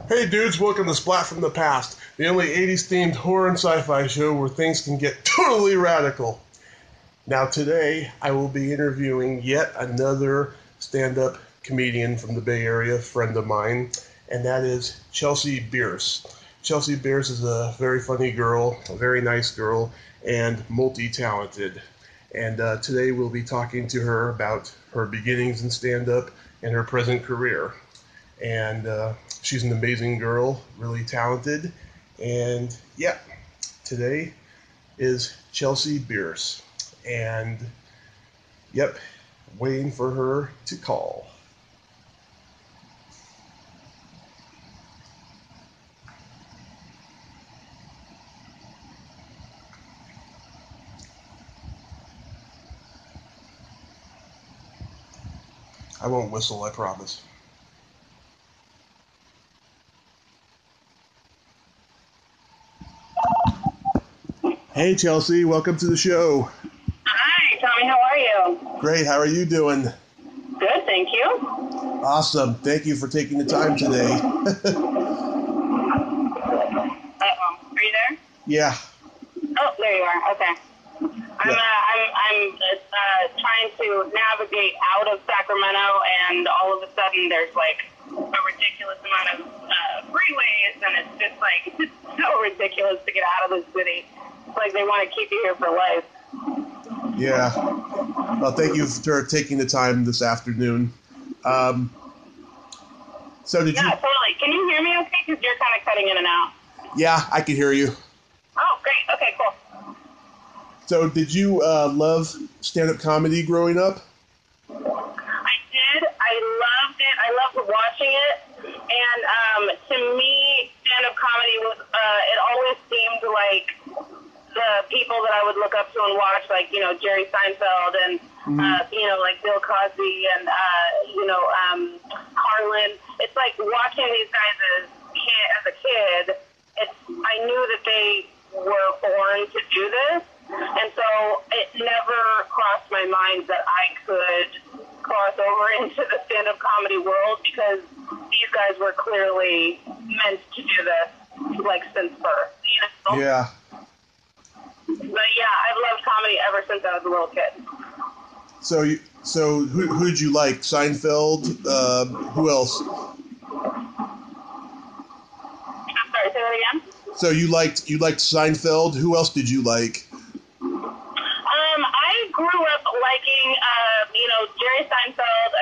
Hey dudes, welcome to Splat from the Past, the only 80s themed horror and sci-fi show where things can get totally radical. Now today, I will be interviewing yet another stand-up comedian from the Bay Area, friend of mine, and that is Chelsea Bearce. Chelsea Bearce is a very funny girl, a very nice girl, and multi-talented. And today we'll be talking to her about her beginnings in stand-up and her present career. And she's an amazing girl, really talented. And yeah, today is Chelsea Bearce. And yep, waiting for her to call. I won't whistle, I promise. Hey Chelsea, welcome to the show. Hi, Tommy, how are you? Great, how are you doing? Good, thank you. Awesome, thank you for taking the time today. Are you there? Yeah. Oh, there you are, okay. I'm trying to navigate out of Sacramento, and all of a sudden there's like a ridiculous amount of freeways, and it's just like it's so ridiculous to get out of this city. It's like they want to keep you here for life. Yeah. Well, thank you for taking the time this afternoon. So did you... Yeah, totally. Can you hear me okay? Because you're kind of cutting in and out. Yeah, I can hear you. Oh, great. Okay, cool. So did you love stand-up comedy growing up? I did. I loved it. I loved watching it. And to me, stand-up comedy was, it always seemed like the people that I would look up to and watch, like, you know, Jerry Seinfeld and, you know, like Bill Cosby and, Carlin. It's like watching these guys as a kid, I knew that they were born to do this. And so it never crossed my mind that I could cross over into the stand-up comedy world, because these guys were clearly meant to do this, like, since birth, you know? Yeah. But yeah, I've loved comedy ever since I was a little kid. So who did you like? Seinfeld? Who else? I'm sorry, say that again? So you liked Seinfeld. Who else did you like? I grew up liking, Jerry Seinfeld.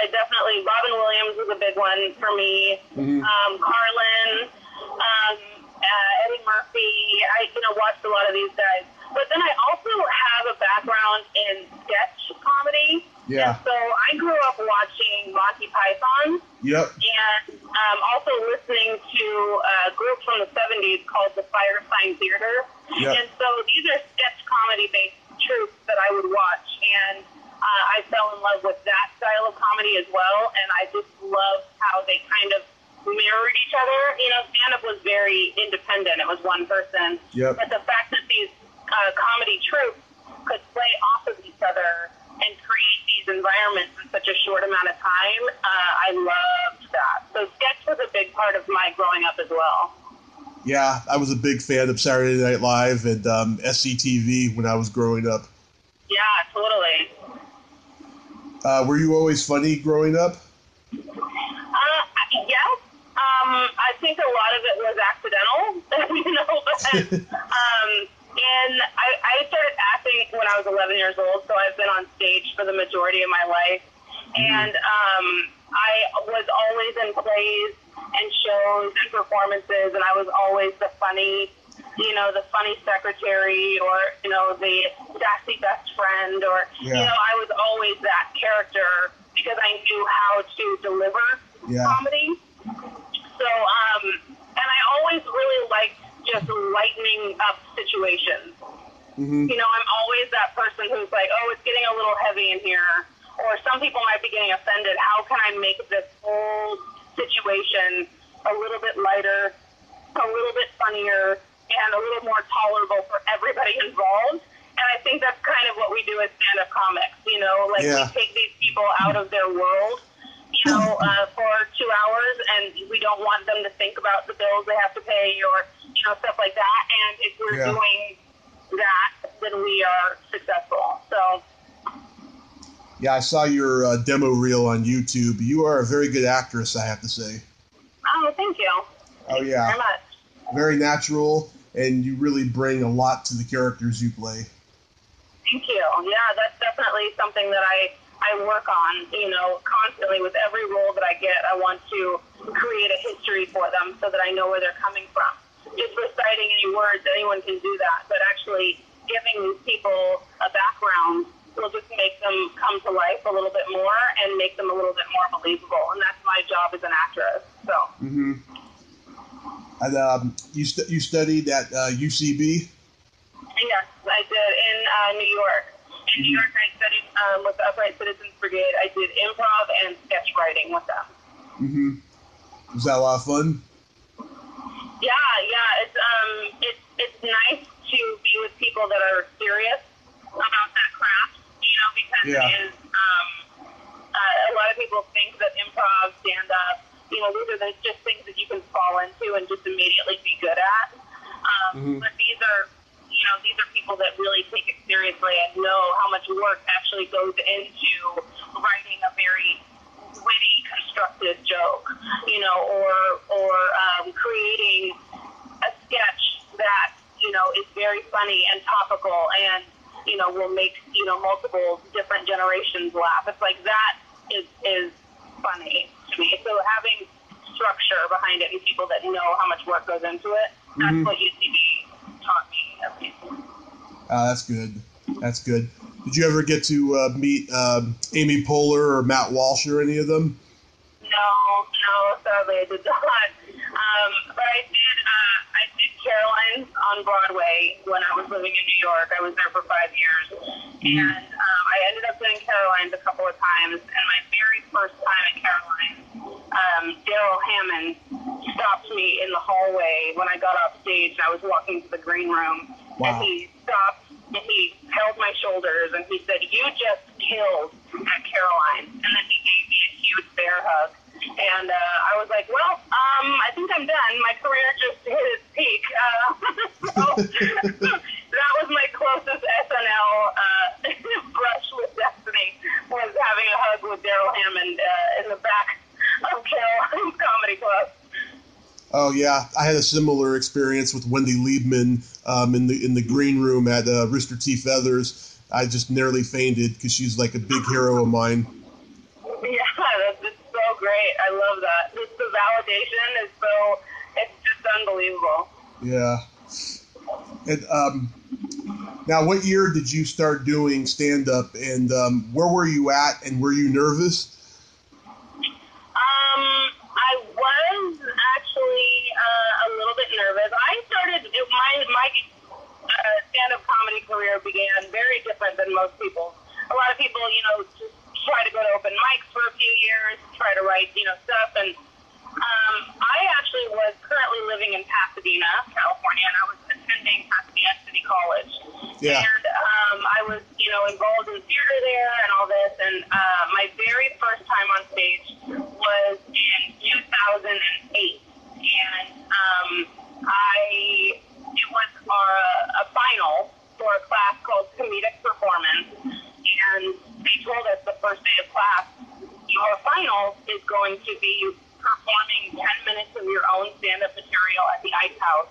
Robin Williams was a big one for me. Carlin, Eddie Murphy. I, watched a lot of these guys. But then I also have a background in sketch comedy. Yeah. And so I grew up watching Monty Python. Yep. And also listening to a group from the 70s called the Firesign Theater. Yep. And so these are sketch comedy-based troupes that I would watch. And I fell in love with that style of comedy as well. And I just loved how they kind of mirrored each other. You know, stand-up was very independent. It was one person. Yep. But the fact that these comedy troupes could play off of each other and create these environments in such a short amount of time, I loved that. So sketch was a big part of my growing up as well. Yeah, I was a big fan of Saturday Night Live and SCTV when I was growing up. Yeah, totally. Were you always funny growing up? Yes. I think a lot of it was accidental, and I started acting when I was 11 years old, so I've been on stage for the majority of my life. And I was always in plays and shows and performances, and I was always the funny secretary, or, the sassy best friend, or, I was always that character because I knew how to deliver comedy. So, and I always really liked just lightening up situations. I'm always that person who's like, oh, it's getting a little heavy in here. Or some people might be getting offended. How can I make this whole situation a little bit lighter, a little bit funnier, and a little more tolerable for everybody involved? And I think that's kind of what we do as stand-up comics, we take these people out of their world for 2 hours, and we don't want them to think about the bills they have to pay or, stuff like that. And if we're doing that, then we are successful. So. Yeah, I saw your demo reel on YouTube. You are a very good actress, I have to say. Oh, thank you. Oh, yeah. Thank you very much. Very natural, and you really bring a lot to the characters you play. Thank you. Yeah, that's definitely something that I work on, constantly. With every role that I get, I want to create a history for them so that I know where they're coming from. Just reciting any words, anyone can do that, but actually giving these people a background will just make them come to life a little bit more and make them a little bit more believable, and that's my job as an actress. So. Mm-hmm. And you studied at UCB? Yes, I did in New York. In New York, I studied with the Upright Citizens Brigade. I did improv and sketch writing with them. Mm-hmm. Was that a lot of fun? Yeah. It's nice to be with people that are serious about that craft, because it is. A lot of people think that improv, stand-up, these are just things that you can fall into and just immediately be good at. But these are people that really take it seriously and know how much work actually goes into writing a very witty, constructed joke, or creating a sketch that, is very funny and topical and, will make, multiple different generations laugh. It's like that is funny to me. So having structure behind it and people that know how much work goes into it, that's what UCB taught me, at least. That's good. That's good. Did you ever get to meet Amy Poehler or Matt Walsh or any of them? No, sadly I did not. But I did Caroline's on Broadway when I was living in New York. I was there for 5 years. And I ended up doing Caroline's a couple of times. And my very first time at Caroline's, Daryl Hammond stopped me in the hallway when I got off stage and I was walking to the green room. Wow. And he stopped and he held my shoulders and he said, "You just killed at Caroline's." And then he gave me a huge bear hug. And I was like, well, I think I'm done. My career just hit its peak. So that was my closest SNL brush with destiny, was having a hug with Daryl Hammond in the back of Caroline's Comedy Club. Oh yeah, I had a similar experience with Wendy Liebman in the green room at Rooster T. Feathers. I just nearly fainted because she's like a big hero of mine. Yeah, it's so great. I love that. Just the validation is it's just unbelievable. Yeah. And now, what year did you start doing stand-up, and where were you at, and were you nervous? I was actually a little bit nervous. I started, my stand-up comedy career began very different than most people. A lot of people, just try to go to open mics for a few years, try to write, stuff, and I actually was currently living in Pasadena, California, and I was attending Pasadena City College. Yeah. And I was, involved in theater there and all this, and my very first time on stage was in 2008, and it was a final for a class called Comedic Performance, and they told us the first day of class, your final is going to be performing 10 minutes of your own stand-up material at the Ice House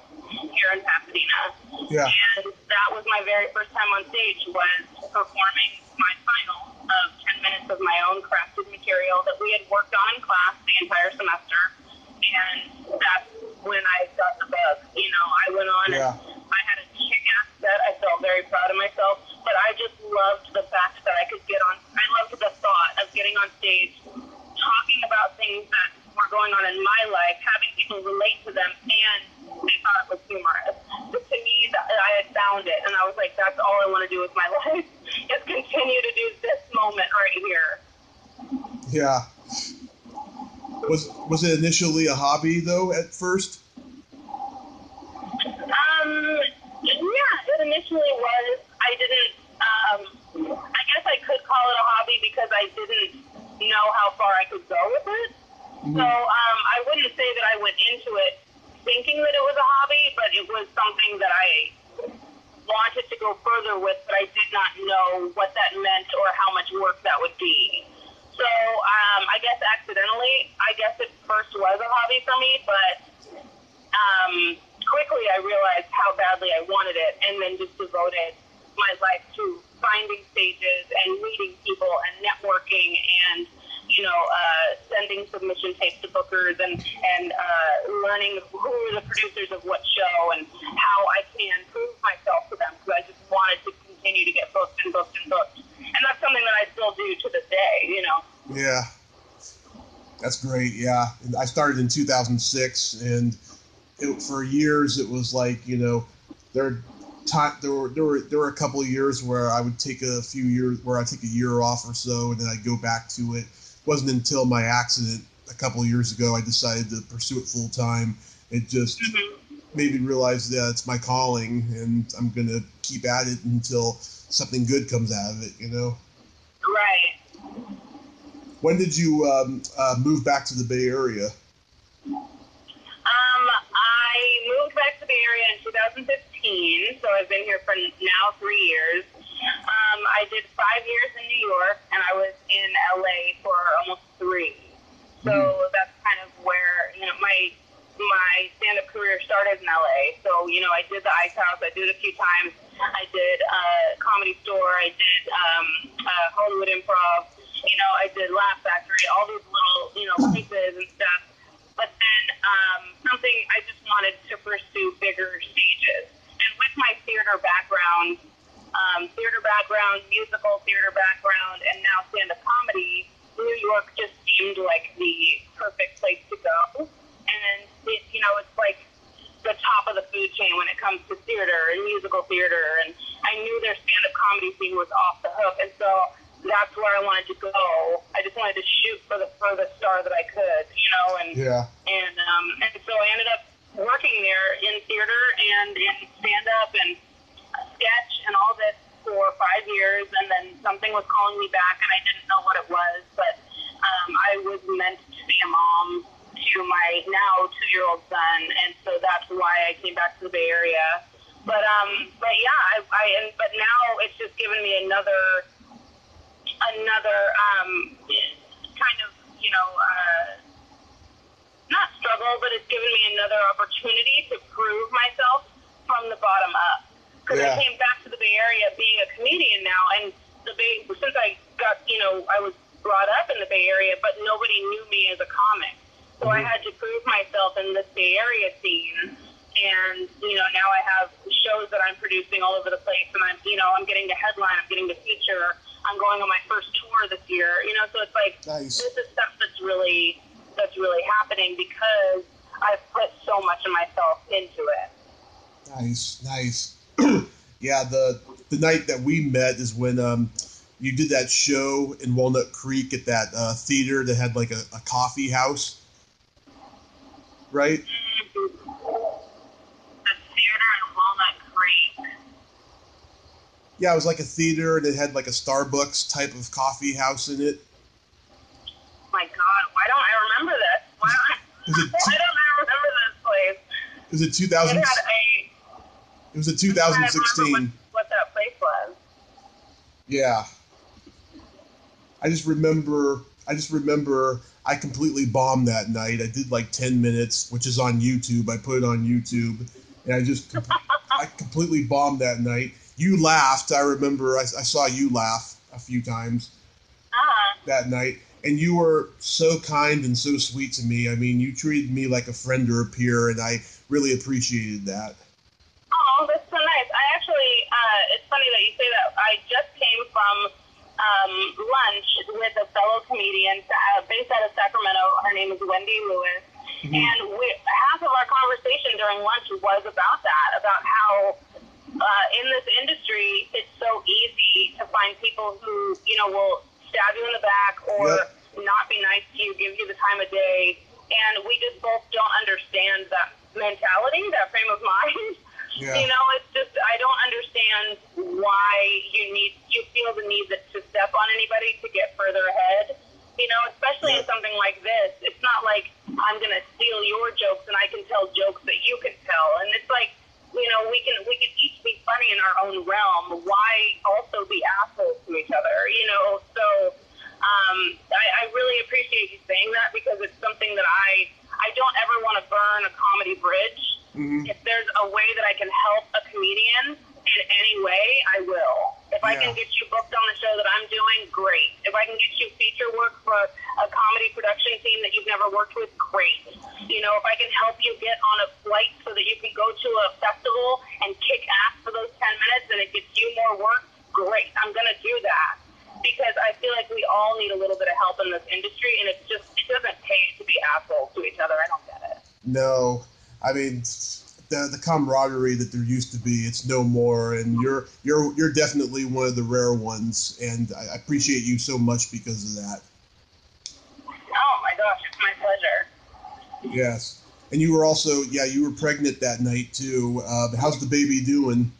here in Pasadena. Yeah. And that was my very first time on stage, was performing my final of 10 minutes of my own crafted material that we had worked on in class the entire semester. And that's when I got the bug. I went on and I had a kick-ass set. I felt very proud of myself. But I just loved the fact that I could get on. I loved the thought of getting on stage, talking about things that were going on in my life, having people relate to them, and they thought it was humorous. But to me, I had found it, and I was like, that's all I want to do with my life, is continue to do this moment right here. Yeah. Was it initially a hobby, though, at first? Yeah, it initially was. I didn't, I guess I could call it a hobby because I didn't know how far I could go went into it thinking that it was a hobby, but it was something that I wanted to go further with, but I did not know what that meant or how much work that would be. So I guess accidentally, it first was a hobby for me, but quickly I realized how badly I wanted it, and then just devoted my life to finding stages and meeting people and networking and, sending submission tapes to bookers and learning who are the producers of what show and how I can prove myself to them, because I just wanted to continue to get booked and booked and booked. And that's something that I still do to this day, Yeah. That's great, yeah. And I started in 2006, and for years it was like, there were a couple of years where I would take a year off or so, and then I'd go back to it. It wasn't until my accident a couple of years ago I decided to pursue it full time. It just made me realize that it's my calling, and I'm going to keep at it until something good comes out of it, Right. When did you move back to the Bay Area? I moved back to the Bay Area in 2015, so I've been here for now 3 years. I did 5 years in New York, and I was in LA for almost 3. So that's kind of where, my stand-up career started in LA. So, I did the Ice House. I did it a few times. I did Comedy Store. I did Hollywood Improv. I did Laugh Factory, all these little, places and stuff. But then something, I just wanted to pursue bigger stages. And with my theater background, musical theater background, and now stand-up comedy, New York just seemed like the perfect place to go. And, it's like the top of the food chain when it comes to theater and musical theater. And I knew their stand-up comedy scene was off the hook. And so that's where I wanted to go. I just wanted to shoot for the furthest star that I could, and so I ended up working there in theater and in stand-up and sketch and all this for 5 years, and then something was calling me back, and I didn't know what it was, but I was meant to be a mom to my now 2-year-old son, and so that's why I came back to the Bay Area. But yeah, but now it's just given me another kind of, not struggle, but it's given me another opportunity to prove myself from the bottom up. Because I came back to the Bay Area being a comedian now, and since I got, I was brought up in the Bay Area, but nobody knew me as a comic. So I had to prove myself in this Bay Area scene. And, now I have shows that I'm producing all over the place, and I'm getting to headline, I'm getting to feature, I'm going on my first tour this year, so it's like, This is stuff that's really happening because I've put so much of myself into it. Nice. Yeah, the night that we met is when you did that show in Walnut Creek at that theater that had like a coffee house, right? Yeah, it was like a theater that had like a Starbucks type of coffee house in it. Oh my God, why don't I remember this? Why don't I remember this place? It was a 2000. It was a 2016. What that place was? Yeah. I just remember I completely bombed that night. I did like 10 minutes, which is on YouTube. I put it on YouTube, and I completely bombed that night. You laughed. I remember I saw you laugh a few times that night. And you were so kind and so sweet to me. I mean, you treated me like a friend or a peer, and I really appreciated that. Oh, that's so nice. I actually, it's funny that you say that. I just came from lunch with a fellow comedian based out of Sacramento. Her name is Wendy Lewis. Mm-hmm. And half of our conversation during lunch was about that, about how in this industry, it's so easy to find people who, will stab you in the back or not be nice to you, give you the time of day. And we just both don't understand that mentality, that frame of mind. Yeah. It's just, I don't understand why you feel the need to step on anybody to get further ahead. Especially in something like this. It's not like I'm going to steal your jokes and I can tell jokes that you can tell. And it's like, you know, we can each be funny in our own realm. Why also be assholes to each other, you know? So I really appreciate you saying that, because it's something that I don't ever want to burn a comedy bridge. Mm-hmm. If there's a way that I can help a comedian in any way, I will. If I can get you booked on the show that I'm doing, great. If I can get you feature work for a comedy production team that you've never worked with, great. You know, if I can help you get on a flight so that you can go to a festival and kick ass for those 10 minutes and it gets you more work, great. I'm going to do that, because I feel like we all need a little bit of help in this industry, and it doesn't pay to be assholes to each other. I don't get it. No. I mean, the camaraderie that there used to be, it's no more, and you're definitely one of the rare ones, and I appreciate you so much because of that. Oh my gosh, it's my pleasure. Yes. And you were also, you were pregnant that night too. How's the baby doing?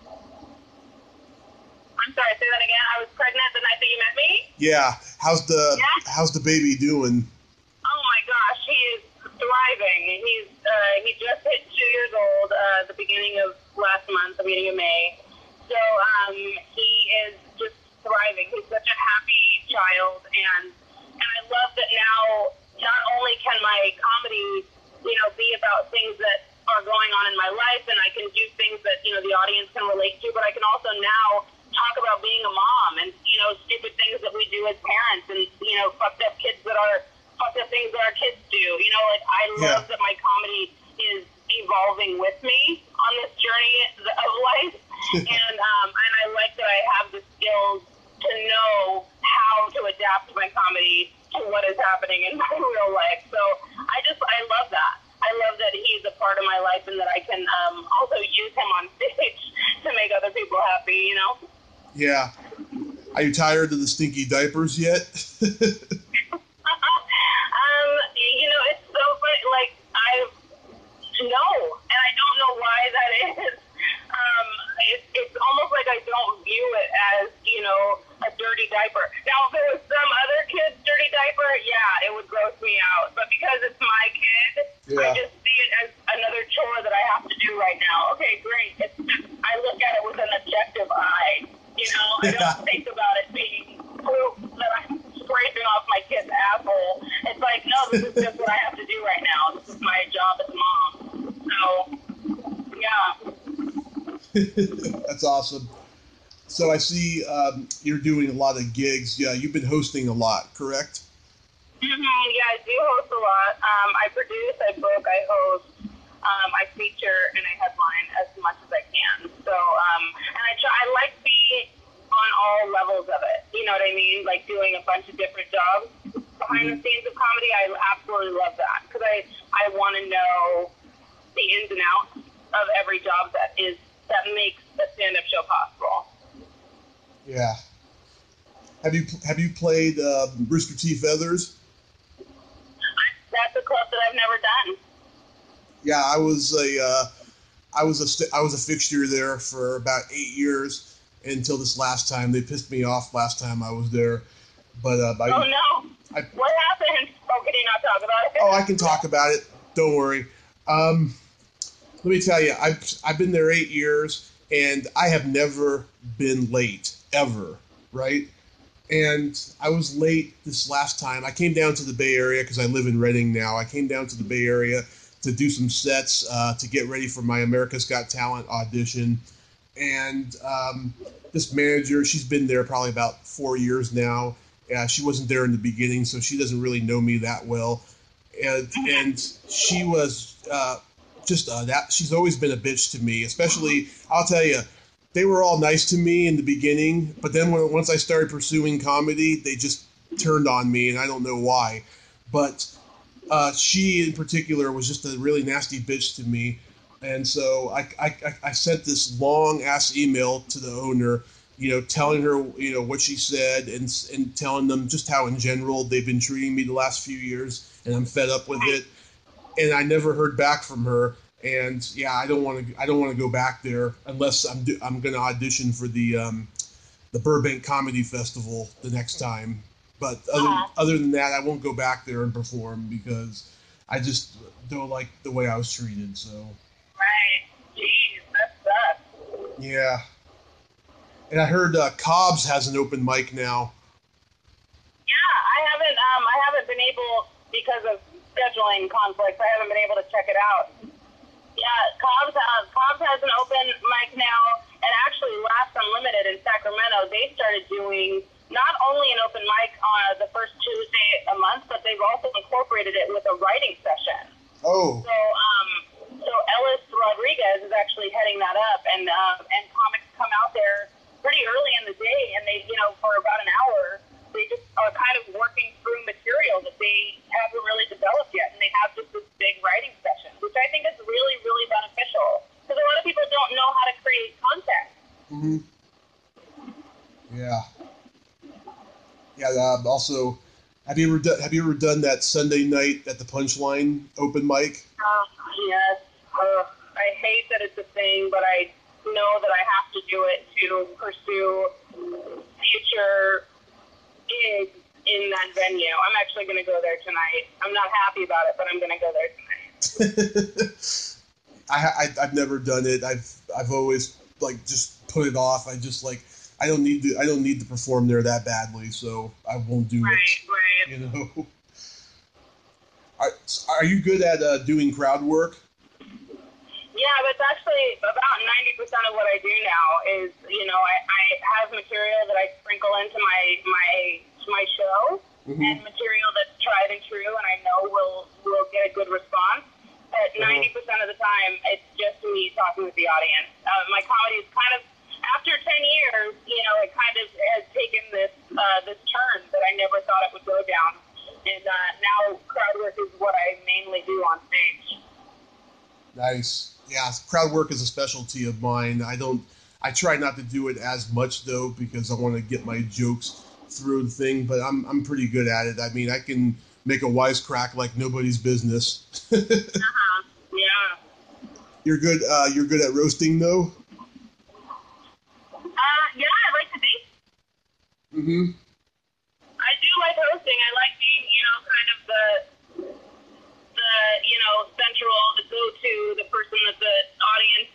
I'm sorry, say that again. I was pregnant the night that you met me? Yeah. How's the baby doing? Oh my gosh, he is thriving. He just hit 2 years old the beginning of last month, the beginning of May. So he is just thriving. He's such a happy child, and I love that now not only can my comedy, you know, be about things that are going on in my life, and I can do things that, you know, the audience can relate to, but I can also now talk about being a mom and, you know, stupid things that we do as parents, and, you know, fucked up things that our kids do. You know, like, I love that my comedy is evolving with me on this journey of life, and I like that I have the skills to know how to adapt my comedy to what is happening in my real life. So I love that. I love that he's a part of my life, and that I can also use him on stage to make other people happy, you know? Yeah. Are you tired of the stinky diapers yet? You know, it's so funny. Like, no, and I don't know why that is. It's almost like I don't view it as, you know, a dirty diaper. Now, if it was some other kid's dirty diaper, it would gross me out. But because it's my kid, I just see it as another chore that I have to do right now. Okay, great. It's just, I look at it with an objective eye. You know, I don't think about it being poop that I'm scraping off my kid's asshole. It's like, no, this is just what I have to do right now. This is my job as a mom. So, yeah. That's awesome. So I see you're doing a lot of gigs. Yeah, you've been hosting a lot, correct? Mm-hmm. Yeah, I do host a lot. I produce, I book, I host, I feature, and I headline as much as I can. So, and I like being on all levels of it. You know what I mean? Like doing a bunch of different jobs behind the scenes of comedy. I absolutely love that, because I want to know the ins and outs of every job that makes a stand-up show possible. Yeah. Have you played Rooster Teeth Feathers? That's a club that I've never done. Yeah, I was a fixture there for about 8 years until this last time. They pissed me off last time I was there. But oh no! What happened? Oh, can you not talk about it? Oh, I can talk about it. Don't worry. Let me tell you, I've been there 8 years, and I have never been late, ever, right? And I was late this last time. I came down to the Bay Area because I live in Redding now. I came down to the Bay Area to do some sets to get ready for my America's Got Talent audition. And this manager, she's been there probably about 4 years now. She wasn't there in the beginning, so she doesn't really know me that well. And she was... she's always been a bitch to me, especially, I'll tell you, they were all nice to me in the beginning, but then once I started pursuing comedy, they just turned on me, and I don't know why. But she in particular was just a really nasty bitch to me, and so I sent this long-ass email to the owner, you know, telling her, you know, what she said, and telling them just how in general they've been treating me the last few years, and I'm fed up with it. And I never heard back from her, and I don't want to go back there unless I'm going to audition for the Burbank Comedy Festival the next time. But other than that, I won't go back there and perform because I just don't like the way I was treated, so. Right. Jeez, that sucks. Yeah. And I heard Cobb's has an open mic now. Yeah, I haven't been able, because of scheduling conflicts, I haven't been able to check it out. Yeah, Cobb's has an open mic now, and actually Last Unlimited in Sacramento, they started doing not only an open mic on the first Tuesday a month, but they've also incorporated it with a writing session. Oh. So Ellis Rodriguez is actually heading that up, and comics come out there pretty early in the day, and they, for about an hour, they just are kind of working through material that they haven't really developed yet, and they have just this big writing session, which I think is really, really beneficial, because a lot of people don't know how to create content. Mm-hmm. Yeah. Yeah. Also, have you ever done that Sunday night at the Punchline open mic? Yes. I hate that it's a thing, but I know that I have to do it to pursue future gigs in that venue. I'm actually going to go there tonight. I'm not happy about it, but I'm going to go there tonight. I've never done it. I've always just put it off. I don't need to perform there that badly, so I won't do it. Right. Are you good at doing crowd work? Yeah, that's actually about 90% of what I do now is, I have material that I sprinkle into my show, mm-hmm. and material that's tried and true, and I know will get a good response. But 90% of the time, it's just me talking with the audience. My comedy is kind of, after 10 years, it kind of has taken this turn that I never thought it would go down. And now crowd work is what I mainly do on stage. Nice. Yeah, crowd work is a specialty of mine. I try not to do it as much though, because I want to get my jokes through the thing, but I'm pretty good at it. I mean, I can make a wisecrack like nobody's business. Yeah. You're good at roasting though? Yeah, I like to be. Mm-hmm. I do like hosting. I like being, kind of the central, the go-to, the person that the audience,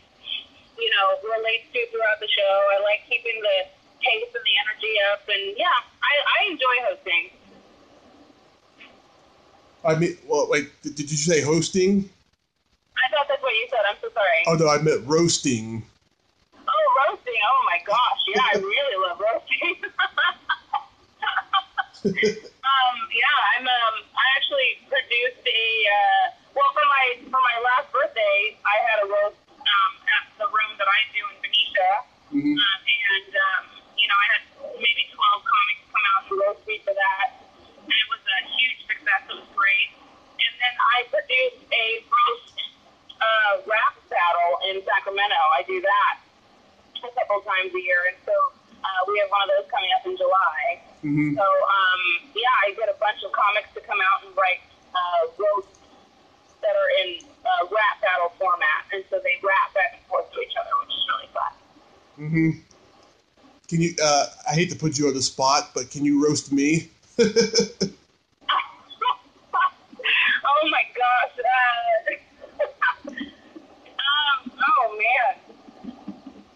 relates to throughout the show. I like keeping the pace and the energy up, and yeah, I enjoy hosting. I mean, well, wait, did you say hosting? I thought that's what you said. I'm so sorry. Oh, no, I meant roasting. Oh, roasting. Oh, my gosh. Yeah, I really love roasting. I actually produced for my last birthday, I had a roast at the room that I do in Benicia. Mm-hmm. I had maybe 12 comics come out and roast me for that. And it was a huge success. It was great. And then I produced a roast rap battle in Sacramento. I do that a couple times a year. And so we have one of those coming up in July. Mm-hmm. So, I get a bunch of comics to come out and write roasts that are in rap battle format. And so they rap back and forth to each other, which is really fun. Mm-hmm. Can you, I hate to put you on the spot, but can you roast me? Oh my gosh. Oh man.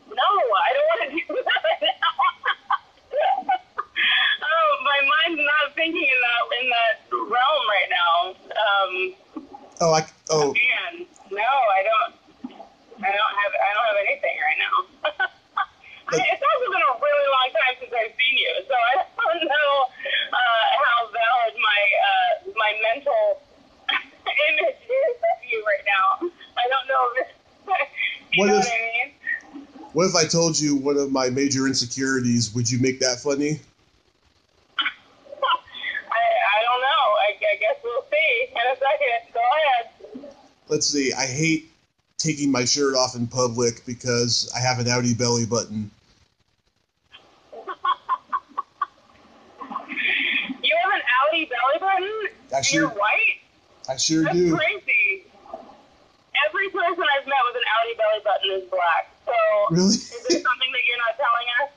No, I don't want to do that right now. My mind's not thinking in that realm right now. Man, no, I don't have anything right now. It's also been a really long time since I've seen you, so I don't know how valid my mental image is of you right now. I don't know if what I mean? What if I told you one of my major insecurities? Would you make that funny? I don't know. I guess we'll see in a second. Go ahead. Let's see. I hate taking my shirt off in public because I have an outie belly button. You have an outie belly button? You're white? I sure That's do. That's crazy. Every person I've met with an outie belly button is black. So, really? Is there something that you're not telling us?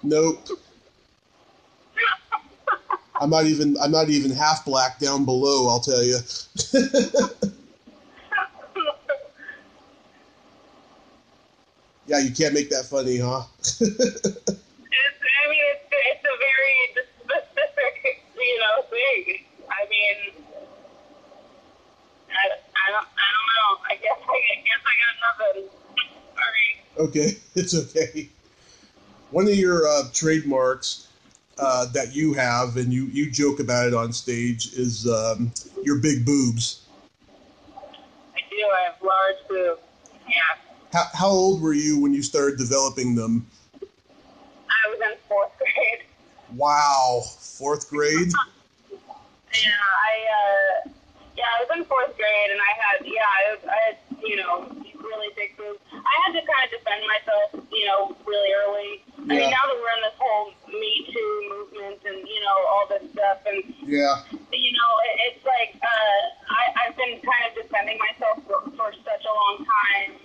Nope. I'm not even half black down below, I'll tell you. Yeah, you can't make that funny, huh? It's a very specific, thing. I mean, I don't know. I guess I got nothing. Sorry. Okay, it's okay. One of your trademarks that you have, and you joke about it on stage, is your big boobs. I do. I have large boobs. Yeah. How old were you when you started developing them? I was in 4th grade. Wow, 4th grade? I was in 4th grade, and I had really big boobs. I had to kind of defend myself, really early. Yeah. I mean, now that we're in this whole Me Too movement and, all this stuff, and, it's like, I've been kind of defending myself for such a long time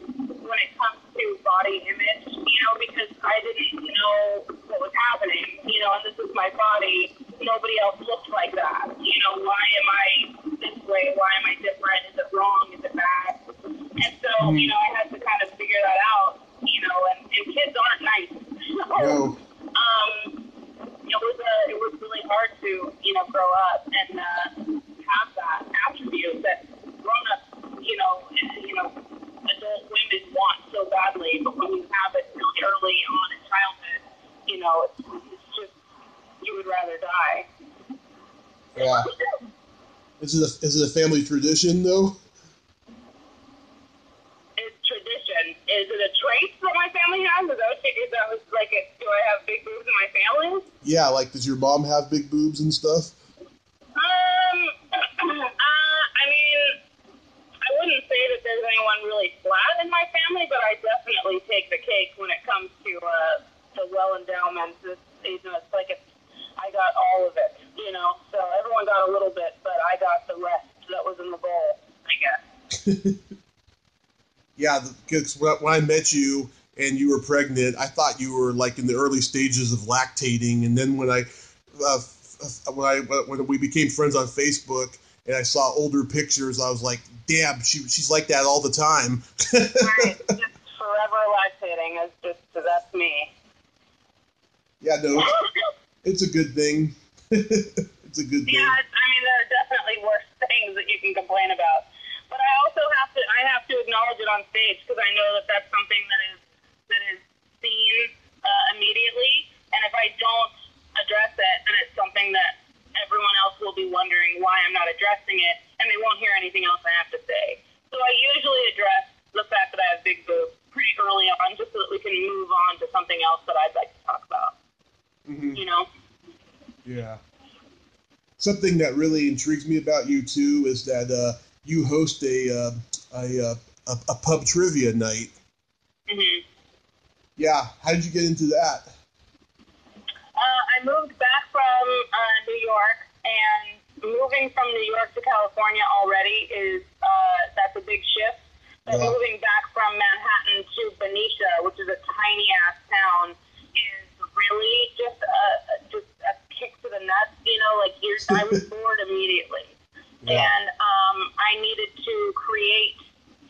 when it comes to body image, because I didn't know what was happening, and this is my body. Nobody else looks like that. Why am I this way? Why am I different? Is it wrong? Is it bad? And so, I had to kind of figure that out, and kids aren't nice. So, it was really hard to, grow up and have that attribute that grown-up, adult women want so badly, but when you have it really early on in childhood, it's just, you would rather die. Yeah. Is it a family tradition, though? It's tradition. Is it a trait that my family has? That was like, do I have big boobs in my family? Yeah, like, does your mom have big boobs and stuff? I mean, I wouldn't say that there's anyone really flat in my family, but I definitely take the cake when it comes to well endowments. It's like I got all of it, So everyone got a little bit, but I got the rest that was in the bowl, I guess. Yeah, because when I met you and you were pregnant, I thought you were like in the early stages of lactating, and then when when we became friends on Facebook and I saw older pictures, I was like, damn, she's like that all the time. Right, just forever lactating that's me. Yeah, no, it's a good thing. It's a good thing. Yeah, there are definitely worse things that you can complain about. But I also have to acknowledge it on stage because I know that that's something that is seen immediately. And if I don't address it, then it's something that everyone else will be wondering why I'm not addressing it, and they won't hear anything else I have to say. So I usually address the fact that I have big boobs pretty early on, just so that we can move on to something else that I'd like to talk about. Mm-hmm. Yeah. Something that really intrigues me about you too is that you host a pub trivia night. Mm-hmm. Yeah. How did you get into that? I moved back from New York, and moving from New York to California already that's a big shift. But moving back from Manhattan to Benicia, which is a tiny ass town, is really just a kick to the nuts. I was bored immediately, and I needed to create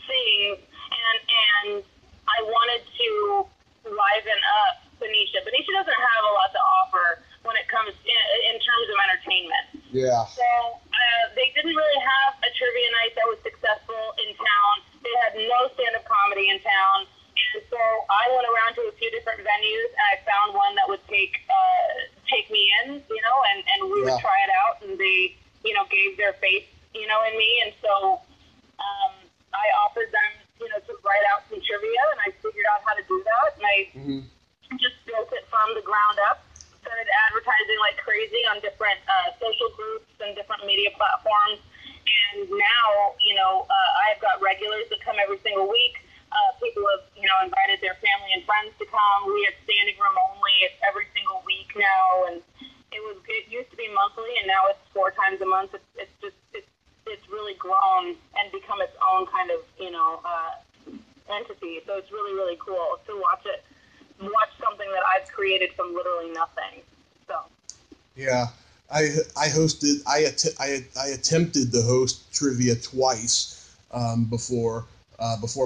things, and I wanted to liven up Benicia. Benicia doesn't have a lot to offer when it comes in terms of entertainment. Yeah. So they didn't really have a trivia night that was successful in town. They had no stand-up comedy in town. And so I went around to a few different venues, and I found one that would take me in, and we would try it out, and they, gave their faith, in me. And so I offered them, to write out some trivia, and I figured out how to do that, and I just built it from the ground up, started advertising like crazy on different social groups and different media platforms, and now, I've got regulars that come every single week. People have, invited their family and friends to come. We have standing room only. It's every single week now, and it used to be monthly, and now it's 4 times a month. It's really grown and become its own kind of, entity. So it's really, really cool to watch something that I've created from literally nothing. So. Yeah. I attempted to host trivia twice before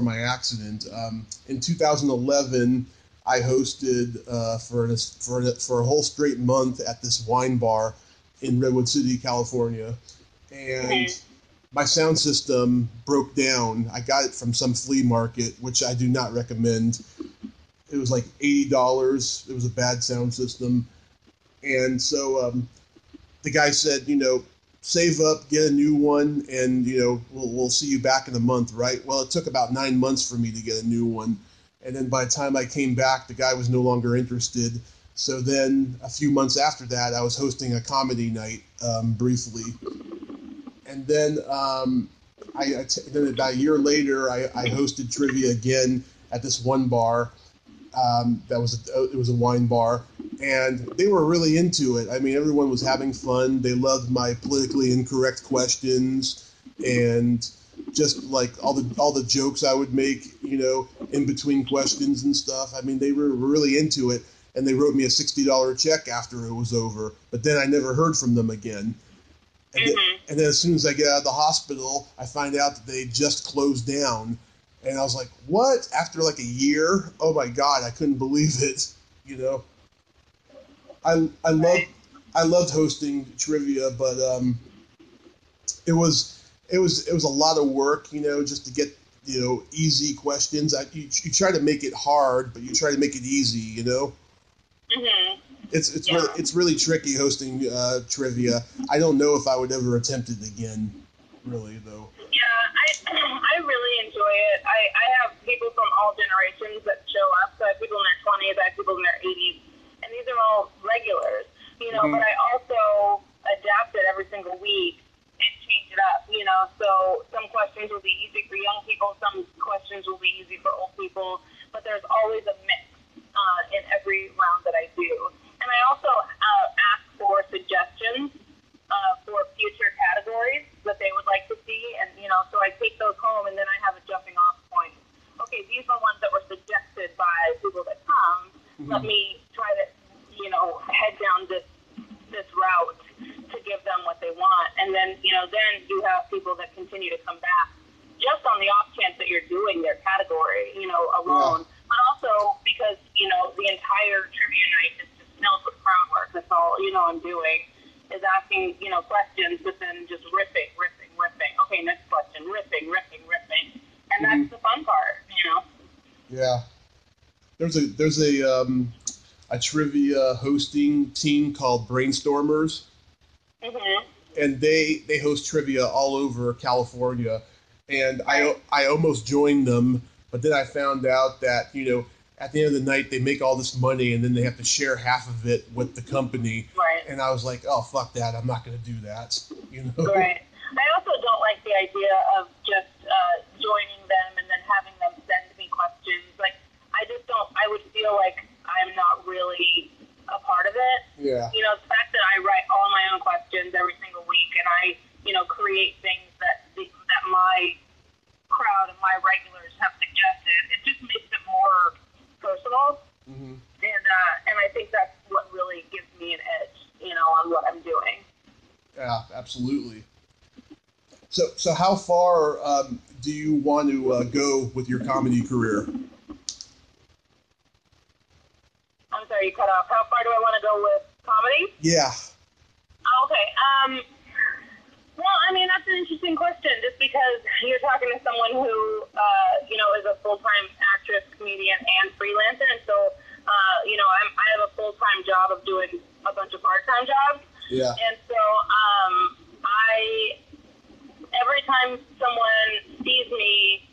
my accident. In 2011, I hosted for a whole straight month at this wine bar in Redwood City, California, and my sound system broke down. I got it from some flea market, which I do not recommend. It was like $80. It was a bad sound system, and so the guy said, save up, get a new one, and we'll see you back in a month, right? Well, it took about 9 months for me to get a new one, and then by the time I came back, the guy was no longer interested. So then a few months after that, I was hosting a comedy night briefly, and then then about a year later, I hosted trivia again at this one bar. It was a wine bar, and they were really into it. I mean, everyone was having fun. They loved my politically incorrect questions, and just like all the jokes I would make, in between questions and stuff. I mean, they were really into it, and they wrote me a $60 check after it was over. But then I never heard from them again. And then as soon as I get out of the hospital, I find out that they just closed down. And I was like, what? After like a year? Oh my God, I couldn't believe it. I loved hosting trivia, but it was a lot of work, just to get easy questions. You try to make it hard, but you try to make it easy, It's really tricky hosting trivia. I don't know if I would ever attempt it again, really, though. Yeah, I really enjoy it. I have people from all generations that show up. So I have people in their 20s, I have people in their 80s, and these are all regulars, but I also adapt it every single week and change it up, So some questions will be easy for young people, some questions will be easy for old people, but there's always a mix in every round that I do. And I also ask for suggestions for future categories that they would like to see, and so I take those home, and then I have a jumping off point. Okay, these are ones that were suggested by people that come. Let me try to head down this route to give them what they want, and then then you have people that continue to come back just on the off chance that you're doing their category alone, but also because the entire trivia night is just filled with crowd work. That's all I'm doing is asking questions, but then just riffing. Okay, next question, riffing, and that's the fun part, Yeah, there's a trivia hosting team called Brainstormers, and they host trivia all over California, and I almost joined them, but then I found out that at the end of the night, they make all this money, and then they have to share half of it with the company. Right. And I was like, oh, fuck that. I'm not going to do that. Right. I also don't like the idea of just joining them and then having them send me questions. Like, I just don't, I would feel like I'm not really a part of it. Yeah. The fact that I write all my own questions every single week, and I, create things that my crowd and my regulars have suggested, it just makes it more personal, and I think that's what really gives me an edge, on what I'm doing. Yeah, absolutely. So how far do you want to go with your comedy career? I'm sorry, you cut off. How far do I want to go with comedy? Yeah. Okay. Well, I mean, that's an interesting question, just because you're talking to someone who, is a full-time actress, comedian, and freelancer, and so, I have a full-time job of doing a bunch of part-time jobs. Yeah. And so, every time someone sees me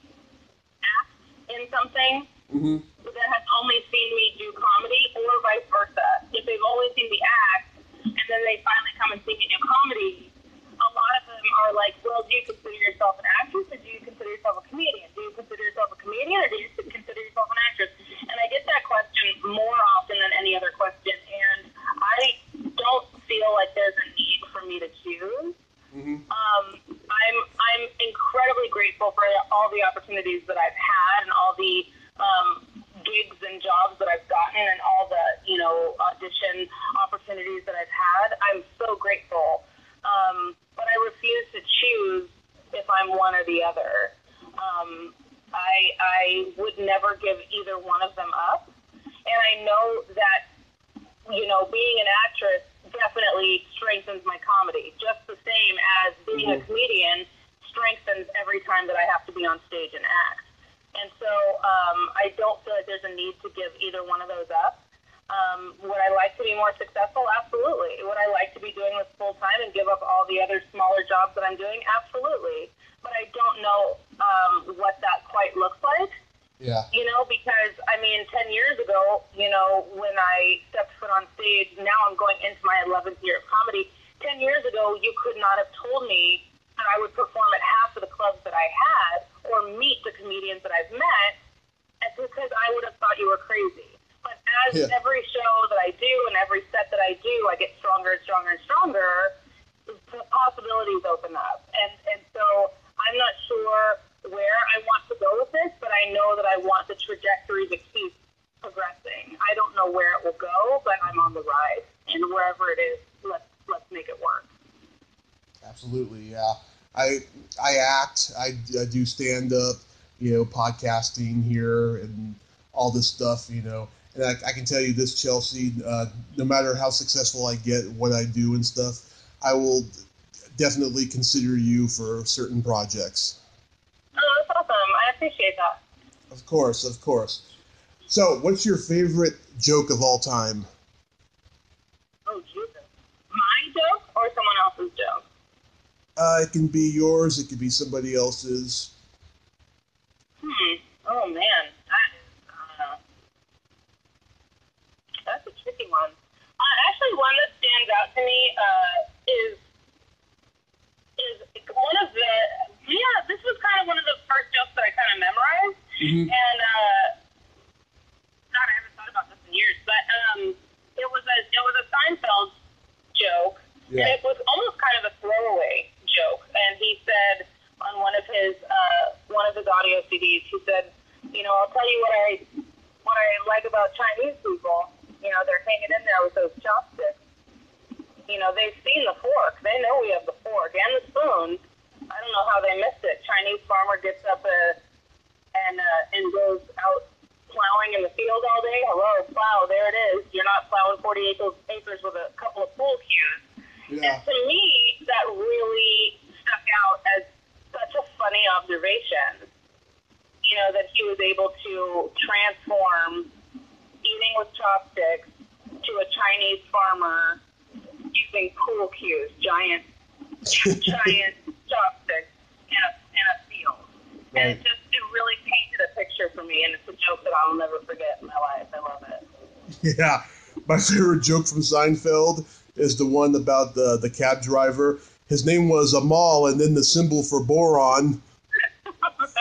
act in something that has only seen me do comedy, or vice versa, if they've only seen me act, and then they finally come and see me do comedy, a lot of them are like, well, do you consider yourself an actress, or do you consider yourself a comedian? Do you consider yourself a comedian, or do you consider yourself an actress? And I get that question more often than any other question, and I don't feel like there's a need for me to choose. I'm incredibly grateful for all the opportunities that I've had and all the gigs and jobs that I've gotten and all the, audition opportunities that I've had, I'm so grateful. But I refuse to choose if I'm one or the other. I would never give either one of them up. And I know that, being an actress definitely strengthens my comedy, just the same as being a comedian strengthens every time that I have to be on stage and act. And so I don't feel like there's a need to give either one of those up. Would I like to be more successful? Absolutely. Would I like to be doing this full time and give up all the other smaller jobs that I'm doing? Absolutely. But I don't know what that quite looks like. Yeah. Because, 10 years ago, when I stepped foot on stage, now I'm going into my 11th year of comedy. 10 years ago, you could not have told me that I would perform at half of the clubs that I had or meet the comedians that I've met, because I would have thought you were crazy. But as every show that I do and every set that I do, I get stronger and stronger and stronger, the possibilities open up. And so I'm not sure where I want to go with this, but I know that I want the trajectory to keep progressing. I don't know where it will go, but I'm on the ride. And wherever it is, let's make it work. Absolutely, yeah. I act, I do stand-up, podcasting here and all this stuff, and I can tell you this, Chelsea, no matter how successful I get at what I do and stuff, I will definitely consider you for certain projects. Oh, that's awesome. I appreciate that. Of course. So, what's your favorite joke of all time? Oh, Jesus. My joke or someone else's joke? It can be yours. It could be somebody else's. Oh, man. That's a tricky one. Actually, one that stands out to me is one of the... Yeah, this was kind of one of the first jokes that I kind of memorized. Mm-hmm. And, God, I haven't thought about this in years, but it was a Seinfeld joke. Yeah. And it was almost kind of a throwaway joke. And he said on one of his audio CDs, he said, I'll tell you what I like about Chinese people. They're hanging in there with those chopsticks. They've seen the fork. They know we have the fork and the spoon. I don't know how they missed it. Chinese farmer gets up and goes out plowing in the field all day. Hello, plow, there it is. You're not plowing 40 acres with a couple of pool cues. Yeah. And to me, that really stuck out as such a funny observation, that he was able to transform eating with chopsticks to a Chinese farmer using pool cues, giant chopsticks in a field. Right. And it really painted a picture for me, and it's a joke that I'll never forget in my life. I love it. Yeah. My favorite joke from Seinfeld is the one about the cab driver. His name was Amal, and then the symbol for boron.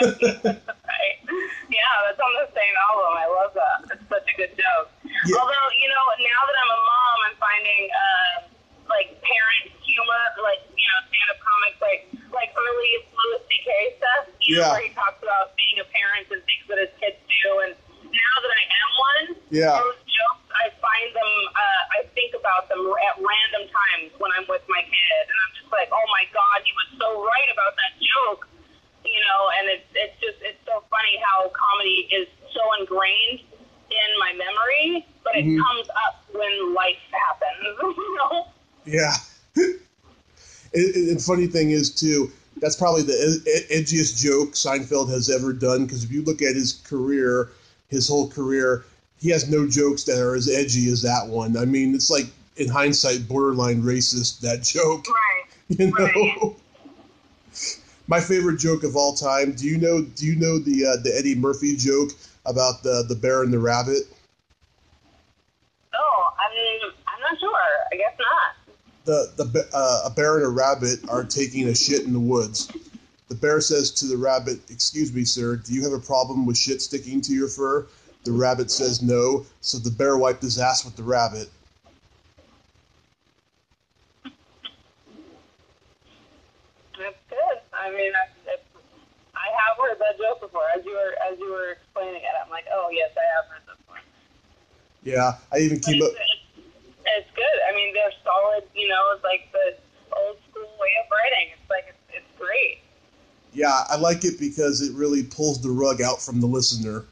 Right. Yeah, that's on the same album. I love that. It's such a good joke. Yeah. Although, now that I'm a mom, I'm finding parent humor, stand-up comics, like early Louis C.K. stuff, where he talks about being a parent and things that his kids do. And now that I am one, those jokes, I find them, I think about them at random times when I'm with my kid. And I'm just like, oh my God, he was so right about that joke. And it's so funny how comedy is so ingrained in my memory, but it comes up when life happens, Yeah. And funny thing is, too, that's probably the edgiest joke Seinfeld has ever done, because if you look at his whole career, he has no jokes that are as edgy as that one. I mean, it's like, in hindsight, borderline racist, that joke. Right. Right. My favorite joke of all time, do you know the Eddie Murphy joke about the bear and the rabbit? Oh, I'm not sure. I guess not. A bear and a rabbit are taking a shit in the woods. The bear says to the rabbit, "Excuse me, sir, do you have a problem with shit sticking to your fur?" The rabbit says no, so the bear wiped his ass with the rabbit. That's good. I have heard that that joke before. As you were explaining it, I'm like, oh yes, I have heard this one. Yeah, I even came up. It's good. I mean, they're solid. You know, it's like the old school way of writing. It's like it's great. Yeah, I like it because it really pulls the rug out from the listener.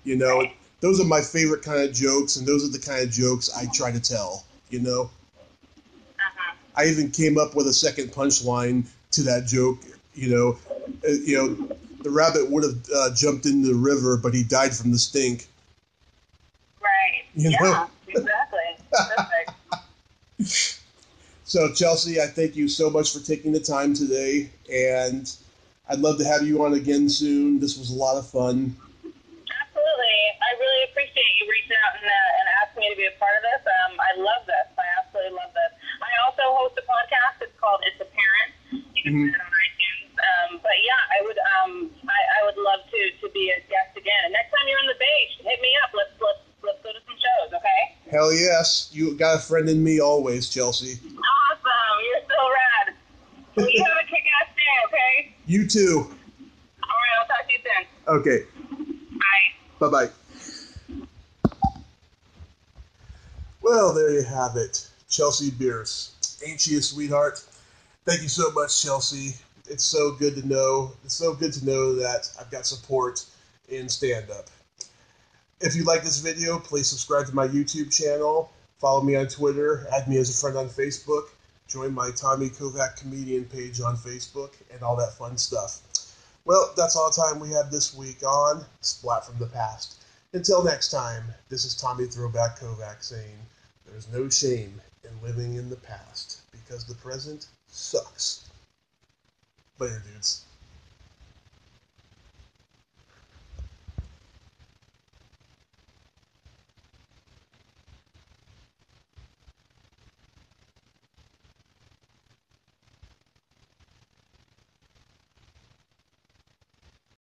You know, right. Those are my favorite kind of jokes, and those are the kind of jokes I try to tell. You know. I even came up with a second punchline to that joke. You know, the rabbit would have jumped into the river, but he died from the stink. Right. You know? Exactly. Perfect. So, Chelsea, I thank you so much for taking the time today, and I'd love to have you on again soon. This was a lot of fun. Absolutely. I really appreciate you reaching out and asking me to be a part of this. I love this. I absolutely love this. I also host a podcast. It's called It's Apparent. You can find it on iTunes. But yeah, I would love to be a guest again. And next time you're in the Bay, hit me up. Let's go to some shows, okay? Hell yes. You got a friend in me always, Chelsea. Awesome. You're so rad. Well, you have a kick-ass day, okay? You too. All right, I'll talk to you soon. Okay. Bye. Bye-bye. Well, there you have it. Chelsea Bearce. Ain't she a sweetheart? Thank you so much, Chelsea. It's so good to know. It's so good to know that I've got support in stand-up. If you like this video, please subscribe to my YouTube channel. Follow me on Twitter. Add me as a friend on Facebook. Join my Tommy Kovac comedian page on Facebook and all that fun stuff. Well, that's all the time we have this week on Splat from the Past. Until next time, this is Tommy Throwback Kovac saying, there's no shame in living in the past because the present sucks. Later, dudes.